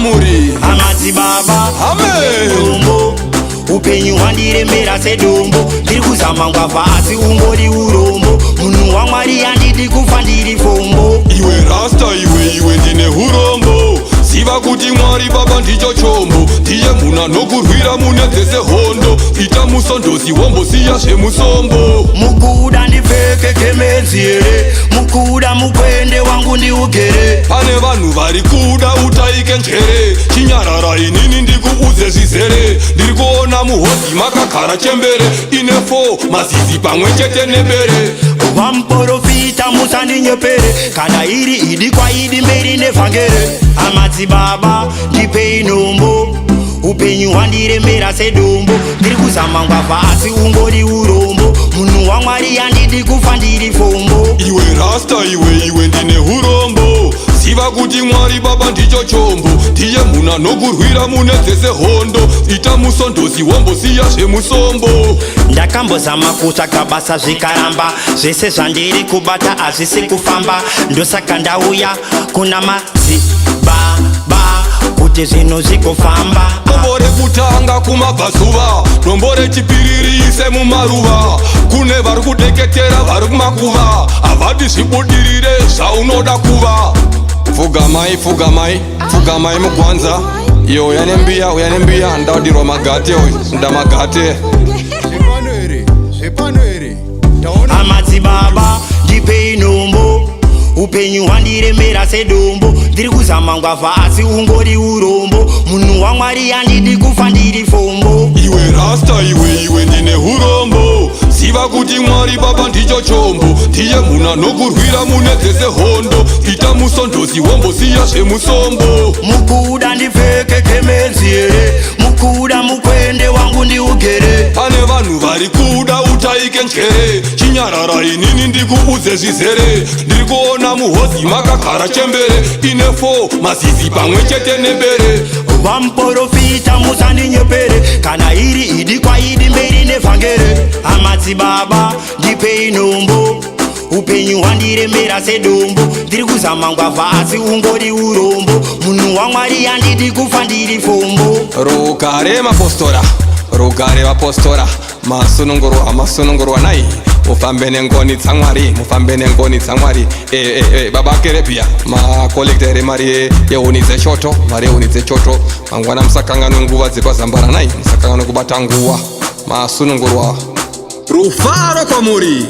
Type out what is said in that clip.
kwamuri Madzibaba Nhombo upenyu hwandiremera sedombo ndiri kuzama ngwavha asi ungori urombo munhu waMwari handidi kufa ndiri fombo iwe rasta iwe ndine urombo ziva kuti Mwari baba ndicho chombo ndiye munhu anokurwira mune dzese hondo ita musondozi wombosiya zvemusombo mukuda ndipfeke kemenzi here mukuda mukwende wangu ndiugere pane vanhu vari kuda utaike njere chinyarara inini ndikuudze zvizere ndiri kuona muhodhi makagara chembere ine 4 mazizi pamwe chete nebere vamuprofita musandinyepere kana iri idi kwaidi mberi nevhangere Madzibaba ndipei nhombo upenyu hwandiremera sedombo ndiri kuzama ngwavha asi ungori urombo munhu waMwari handidi kufa ndiri fombo iwe rasta iwe ndine urombo ziva kuti Mwari baba ndicho chombo ndiye munhu anokurwira mune dzese hondo ita musondozi wombosiya zvemusombo ndakambozama kutsvaga basa zvikaramba zvese zvandiri kubata hazvisi kufamba ndosaka ndauya kuna Madzibaba kuti zvinhu zvigofamba dombo rekutanga kumabvazuva dombo rechipiri riise mumaruva kune vari kudeketera vari kumakuva havadi zvibudirire zvaunoda kuva pfugamai mugwanza iyo uya nembiya ndaudirwa magate oyu ndamagate Madzibaba ndipei nhombo upenyu hwandiremera sedombo ndiri kuzama ngwavha asi ungori urombo munhu waMwari handidi kufa ndiri fombo iwe rasta iwe ndine urombo ziva kuti Mwari baba ndicho chombo ndiye munhu anokurwira mune dzese hondo ita musondozi wombosiya zvemusombo mukuda ndipfeke kemenzi here mukuda mukwende wangu ndiugere pane vanhu vari kuda utaike njere chinyarara inini ndikuudze zvizere ndiri kuona muhodhi makagara chembere ine 4 mazizi pamwe chete nebere vamuprofita musandinyepere kana iri idi kwaidi mberi nevhangere Madzibaba ndipei nhombo upenyu hwandiremera sedombo ndiri kuzama ngwavha asi ungori urombo munhu waMwari handidi kufa ndiri fombo rugare vapostora masunungurwa nai mufambe nengoni dzamwari baba kerebia makolektere mari yehuni dzechoto mangwana musakangano nguva dzepazambara nai musakangano kubata nguva masunungurwa rufaro kwamuri.